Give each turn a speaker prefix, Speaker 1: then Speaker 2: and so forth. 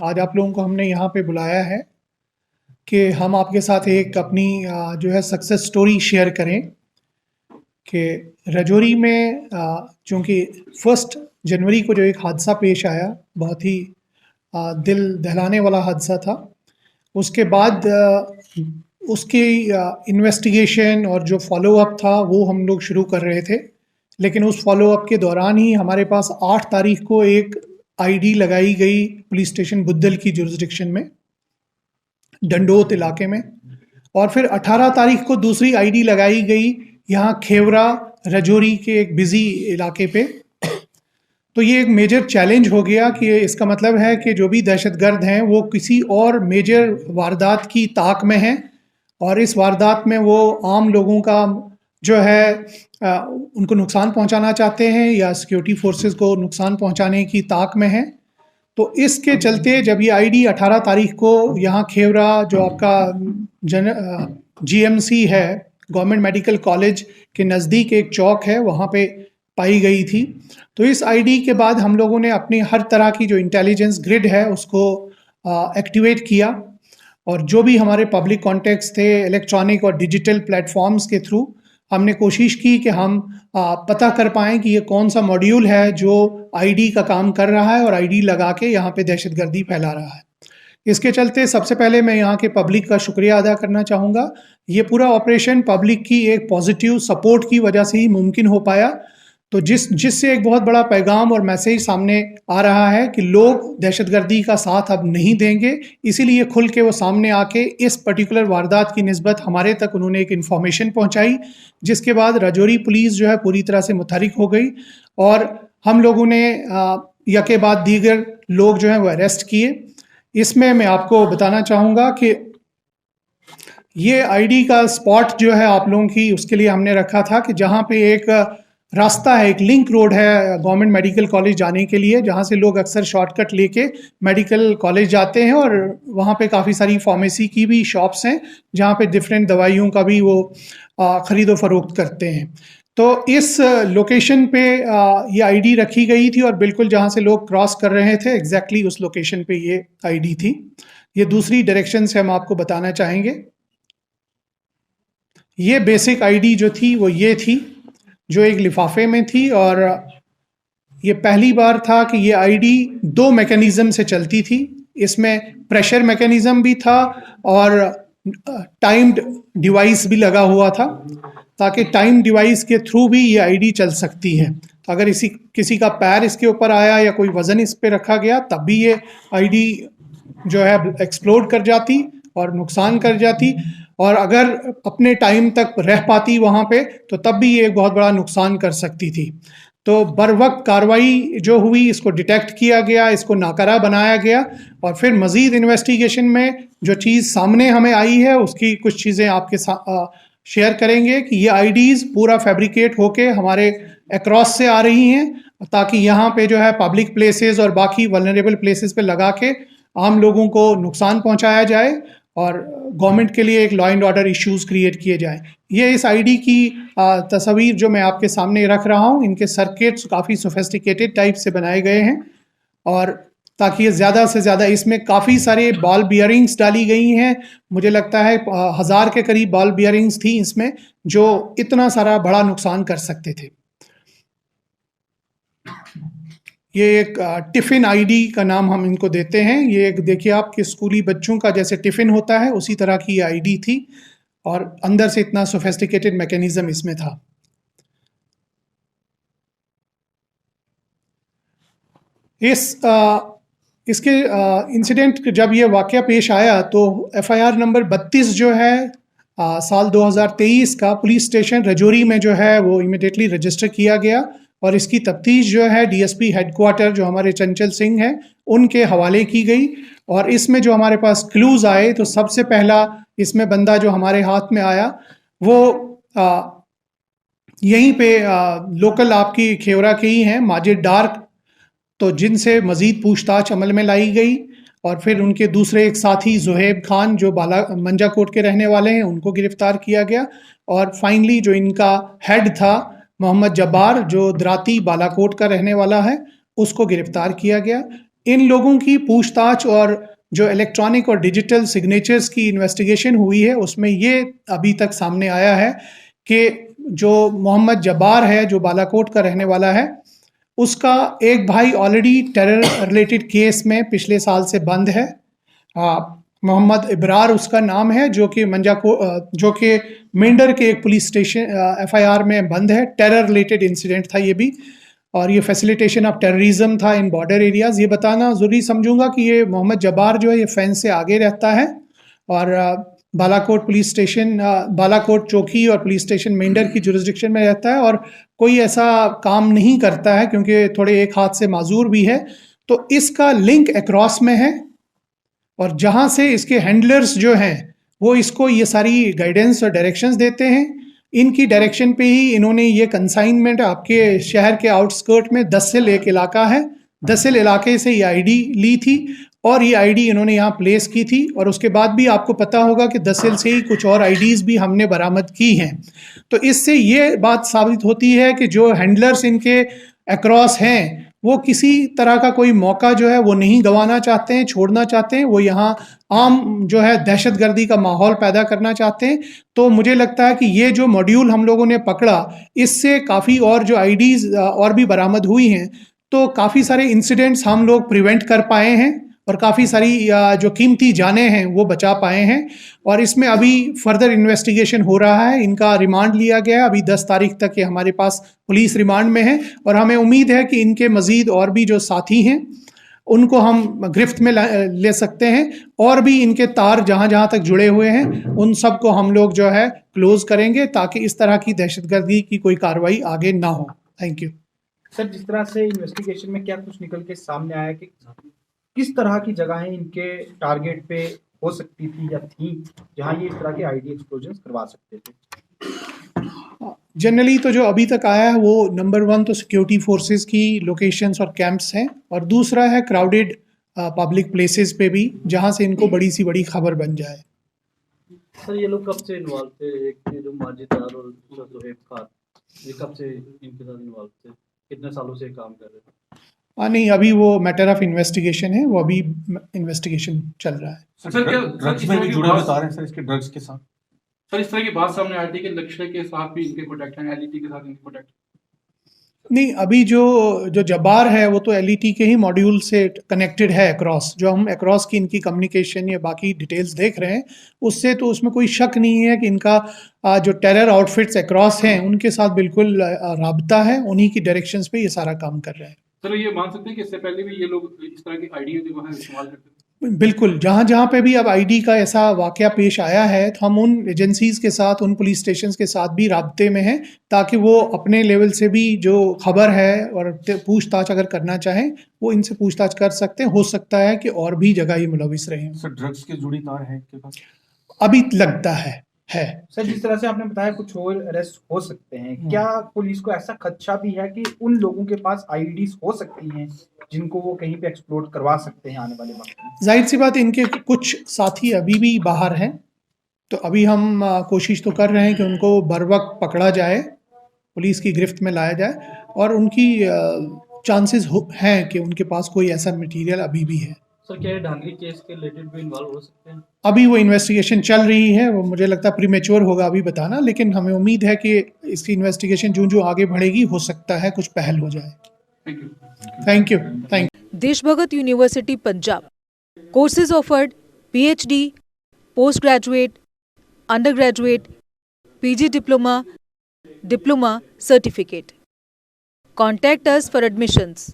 Speaker 1: आज आप लोगों को हमने यहाँ पे बुलाया है कि हम आपके साथ एक अपनी जो है सक्सेस स्टोरी शेयर करें कि रजौरी में चूँकि 1 जनवरी को जो एक हादसा पेश आया, बहुत ही दिल दहलाने वाला हादसा था। उसके बाद उसकी इन्वेस्टिगेशन और जो फ़ॉलो-अप था वो हम लोग शुरू कर रहे थे। लेकिन उस फ़ॉलो-अप के दौरान ही हमारे पास 8 तारीख को एक आईडी लगाई गई पुलिस स्टेशन बुद्धल की जुरिस्डिक्शन में, डंडोत इलाके में, और फिर 18 तारीख को दूसरी आईडी लगाई गई यहाँ खेवरा रजौरी के एक बिजी इलाके पे। तो ये एक मेजर चैलेंज हो गया कि इसका मतलब है कि जो भी दहशतगर्द हैं वो किसी और मेजर वारदात की ताक में हैं और इस वारदात में वो आम लोगों का जो है उनको नुकसान पहुंचाना चाहते हैं या सिक्योरिटी फोर्सेस को नुकसान पहुंचाने की ताक में हैं। तो इसके चलते जब ये आईडी 18 तारीख को यहाँ खेवरा जो आपका जीएमसी है, गवर्नमेंट मेडिकल कॉलेज के नज़दीक एक चौक है, वहाँ पे पाई गई थी। तो इस आईडी के बाद हम लोगों ने अपनी हर तरह की जो इंटेलिजेंस ग्रिड है उसको एक्टिवेट किया और जो भी हमारे पब्लिक कॉन्टेक्ट्स थे इलेक्ट्रॉनिक और डिजिटल प्लेटफॉर्म्स के थ्रू हमने कोशिश की कि हम पता कर पाएँ कि ये कौन सा मॉड्यूल है जो आईडी का काम कर रहा है और आईडी लगा के यहाँ पे दहशतगर्दी फैला रहा है। इसके चलते सबसे पहले मैं यहाँ के पब्लिक का शुक्रिया अदा करना चाहूँगा। ये पूरा ऑपरेशन पब्लिक की एक पॉजिटिव सपोर्ट की वजह से ही मुमकिन हो पाया। तो जिससे एक बहुत बड़ा पैगाम और मैसेज सामने आ रहा है कि लोग दहशतगर्दी का साथ अब नहीं देंगे, इसीलिए खुल के वो सामने आके इस पर्टिकुलर वारदात की निस्बत हमारे तक उन्होंने एक इन्फॉर्मेशन पहुंचाई, जिसके बाद रजौरी पुलिस जो है पूरी तरह से मुतहरिक हो गई और हम लोगों ने यके बाद दीगर लोग जो हैं वो अरेस्ट किए। इसमें मैं आपको बताना चाहूँगा कि ये आईडी का स्पॉट जो है आप लोगों की उसके लिए हमने रखा था कि जहाँ पे एक रास्ता है, एक लिंक रोड है गवर्नमेंट मेडिकल कॉलेज जाने के लिए, जहाँ से लोग अक्सर शॉर्टकट लेके मेडिकल कॉलेज जाते हैं और वहाँ पे काफ़ी सारी फार्मेसी की भी शॉप्स हैं जहाँ पे डिफरेंट दवाइयों का भी वो ख़रीदो फरोख्त करते हैं। तो इस लोकेशन पे ये आईडी रखी गई थी और बिल्कुल जहाँ से लोग क्रॉस कर रहे थे एग्जैक्टली उस लोकेशन पे ये आईडी थी। ये दूसरी डायरेक्शन से हम आपको बताना चाहेंगे। ये बेसिक आईडी जो थी वो ये थी, जो एक लिफाफे में थी और ये पहली बार था कि ये आईडी 2 मैकेनिज्म से चलती थी। इसमें प्रेशर मैकेनिज्म भी था और टाइम्ड डिवाइस भी लगा हुआ था ताकि टाइम डिवाइस के थ्रू भी ये आईडी चल सकती है। तो अगर किसी का पैर इसके ऊपर आया या कोई वज़न इस पे रखा गया तब भी ये आईडी जो है एक्सप्लोड कर जाती और नुकसान कर जाती, और अगर अपने टाइम तक रह पाती वहाँ पे तो तब भी ये एक बहुत बड़ा नुकसान कर सकती थी। तो बर वक्त कार्रवाई जो हुई, इसको डिटेक्ट किया गया, इसको नाकारा बनाया गया और फिर मज़ीद इन्वेस्टिगेशन में जो चीज़ सामने हमें आई है उसकी कुछ चीज़ें आपके साथ शेयर करेंगे कि ये आईडीज़ पूरा फैब्रिकेट होके हमारे अक्रॉस से आ रही हैं ताकि यहाँ पे जो है पब्लिक प्लेसेस और बाकी वल्नरेबल प्लेसेस पे लगा के आम लोगों को नुकसान पहुँचाया जाए और गवर्नमेंट के लिए एक law and order issues create किए जाएं। ये इस आईडी की तस्वीर जो मैं आपके सामने रख रहा हूँ, इनके सर्किट्स काफ़ी सोफिस्टिकेटेड टाइप से बनाए गए हैं और ताकि ये ज़्यादा से ज़्यादा, इसमें काफ़ी सारे बॉल बियरिंग्स डाली गई हैं। मुझे लगता है 1000 के करीब बॉल बियरिंग्स थी इसमें जो इतना सारा बड़ा नुकसान कर सकते थे। ये एक टिफ़िन आईडी का नाम हम इनको देते हैं। ये एक देखिए आपके स्कूली बच्चों का जैसे टिफ़िन होता है उसी तरह की ये आईडी थी और अंदर से इतना सोफिस्टिकेटेड मैकेनिज्म इसमें था। इसके इंसिडेंट जब ये वाक़या पेश आया तो एफआईआर नंबर 32 जो है साल 2023 का पुलिस स्टेशन रजौरी में जो है वो इमीडिएटली रजिस्टर किया गया और इसकी तफ्तीश जो है डीएसपी हेडक्वार्टर जो हमारे चंचल सिंह हैं उनके हवाले की गई और इसमें जो हमारे पास क्लूज़ आए तो सबसे पहला इसमें बंदा जो हमारे हाथ में आया वो यहीं पे लोकल आपकी खेवरा के ही हैं, माजिद डार, तो जिनसे मज़ीद पूछताछ अमल में लाई गई और फिर उनके दूसरे एक साथी ज़ुहैब खान जो मंजाकोट के रहने वाले हैं उनको गिरफ़्तार किया गया और फाइनली जो इनका हेड था मोहम्मद जब्बार जो द्राती बालाकोट का रहने वाला है उसको गिरफ़्तार किया गया। इन लोगों की पूछताछ और जो इलेक्ट्रॉनिक और डिजिटल सिग्नेचर्स की इन्वेस्टिगेशन हुई है उसमें ये अभी तक सामने आया है कि जो मोहम्मद जब्बार है, जो बालाकोट का रहने वाला है, उसका एक भाई ऑलरेडी टेरर रिलेटेड केस में पिछले साल से बंद है। मोहम्मद इब्रार उसका नाम है, जो कि जो कि मेंढर के एक पुलिस स्टेशन एफआईआर में बंद है। टेरर रिलेटेड इंसिडेंट था ये भी, और ये फैसिलिटेशन ऑफ टेररिज्म था इन बॉर्डर एरियाज। ये बताना ज़रूरी समझूंगा कि ये मोहम्मद जब्बार जो है ये फेंस से आगे रहता है और बालाकोट पुलिस स्टेशन, बालाकोट चौकी और पुलिस स्टेशन मेंढर की जुरिस्डिक्शन में रहता है और कोई ऐसा काम नहीं करता है क्योंकि थोड़े एक हाथ से माजूर भी है। तो इसका लिंक अक्रॉस में है और जहां से इसके हैंडलर्स जो हैं वो इसको ये सारी गाइडेंस और डायरेक्शंस देते हैं। इनकी डायरेक्शन पे ही इन्होंने ये कंसाइनमेंट आपके शहर के आउटस्कर्ट में दसिल एक इलाका है, दसिल इलाके से ये आईडी ली थी और ये आईडी इन्होंने यहाँ प्लेस की थी। और उसके बाद भी आपको पता होगा कि दसिल से ही कुछ और आईडीज भी हमने बरामद की हैं। तो इससे ये बात साबित होती है कि जो हैंडलर्स इनके अक्रॉस हैं वो किसी तरह का कोई मौका जो है वो नहीं गंवाना चाहते हैं, छोड़ना चाहते हैं। वो यहाँ आम जो है दहशतगर्दी का माहौल पैदा करना चाहते हैं। तो मुझे लगता है कि ये जो मॉड्यूल हम लोगों ने पकड़ा, इससे काफ़ी और जो आईडीज और भी बरामद हुई हैं, तो काफ़ी सारे इंसिडेंट्स हम लोग प्रिवेंट कर पाए हैं और काफ़ी सारी जो कीमती जानें हैं वो बचा पाए हैं। और इसमें अभी फर्दर इन्वेस्टिगेशन हो रहा है। इनका रिमांड लिया गया है, अभी 10 तारीख तक ये हमारे पास पुलिस रिमांड में है और हमें उम्मीद है कि इनके मज़ीद और भी जो साथी हैं उनको हम गिरफ्त में ले सकते हैं और भी इनके तार जहां जहां तक जुड़े हुए हैं उन सबको हम लोग जो है क्लोज करेंगे ताकि इस तरह की दहशतगर्दी की कोई कार्रवाई आगे ना हो। Thank you
Speaker 2: sir. जिस तरह से इन्वेस्टिगेशन में क्या कुछ निकल के सामने आया कि किस तरह की जगहें इनके टारगेट पे हो सकती थी या थी जहां ये इस तरह के आईडी एक्सप्लोजन करवा सकते थे?
Speaker 1: जनरली तो जो अभी तक आया है वो नंबर 1 तो सिक्योरिटी फोर्सेस की लोकेशंस और कैंप्स हैं और दूसरा है क्राउडेड पब्लिक प्लेसेस पे भी जहां से इनको बड़ी सी बड़ी खबर बन जाए।
Speaker 3: सर ये लोग कब से इन्वॉल्व थे? एक जो माजिद यार और दूसरा जोहेब खान, ये कब से इनके साथ इन्वॉल्व थे? कितने सालों से काम कर रहे थे?
Speaker 1: नहीं, अभी वो मैटर ऑफ इन्वेस्टिगेशन है, वो अभी इन्वेस्टिगेशन चल रहा है।
Speaker 4: सर क्या ड्रग्स में भी जुड़े हुए तार हैं सर, इसके ड्रग्स के साथ?
Speaker 5: सर इस तरह की बात सामने आई थी कि लक्ष्य के साथ भी इनके कॉन्टैक्ट हैं, एलईटी के साथ इनके कॉन्टैक्ट।
Speaker 1: नहीं, अभी जो जब्बार है वो तो एलईटी के ही मॉड्यूल से कनेक्टेड है अक्रॉस। जो हम अक्रॉस की इनकी कम्युनिकेशन या बाकी डिटेल्स देख रहे हैं उससे तो उसमें कोई शक नहीं है कि इनका जो टेरर आउटफिट्स अक्रॉस हैं उनके साथ बिल्कुल राबता है, उन्हीं की डायरेक्शंस पे ये सारा काम कर रहे हैं।
Speaker 5: सर ये मान सकते हैं कि इससे पहले भी ये लोग इस तरह की आइडिया जो है इस्तेमाल करते थे?
Speaker 1: बिल्कुल, जहाँ जहाँ पे भी अब आईडी का ऐसा वाकया पेश आया है तो हम उन एजेंसीज के साथ, उन पुलिस स्टेशन के साथ भी राब्ते में हैं ताकि वो अपने लेवल से भी जो खबर है और पूछताछ अगर करना चाहें वो इनसे पूछताछ कर सकते हैं। हो सकता है कि और भी जगह ये मुलविस रहे हैं।
Speaker 4: सर ड्रग्स के जुड़ी तार हैं इनके पास?
Speaker 1: अभी लगता है।
Speaker 2: सर जिस तरह से आपने बताया कुछ और अरेस्ट हो सकते हैं, क्या पुलिस को ऐसा खदशा भी है कि उन लोगों के पास आईडीज हो सकती हैं जिनको वो कहीं पे एक्सप्लोर करवा सकते हैं आने वाले वक्त में?
Speaker 1: जाहिर सी बात, इनके कुछ साथी अभी भी बाहर हैं, तो अभी हम कोशिश तो कर रहे हैं कि उनको बर वक्त पकड़ा जाए, पुलिस की गिरफ्त में लाया जाए और उनकी चांसेस हैं कि उनके पास कोई ऐसा मटेरियल अभी भी है।
Speaker 3: सर क्या ये धांधली केस के रिलेटेड भी इन्वॉल्व हो सकते हैं?
Speaker 1: अभी वो इन्वेस्टिगेशन चल रही है, वो मुझे लगता है प्रीमेच्योर होगा अभी बताना, लेकिन हमें उम्मीद है कि इसकी इन्वेस्टिगेशन जो आगे बढ़ेगी हो सकता है कुछ पहल हो जाए। Thank you.
Speaker 6: Deshbhagat university Punjab courses offered PhD, post graduate, under graduate, PG diploma, diploma certificate. Contact us for admissions.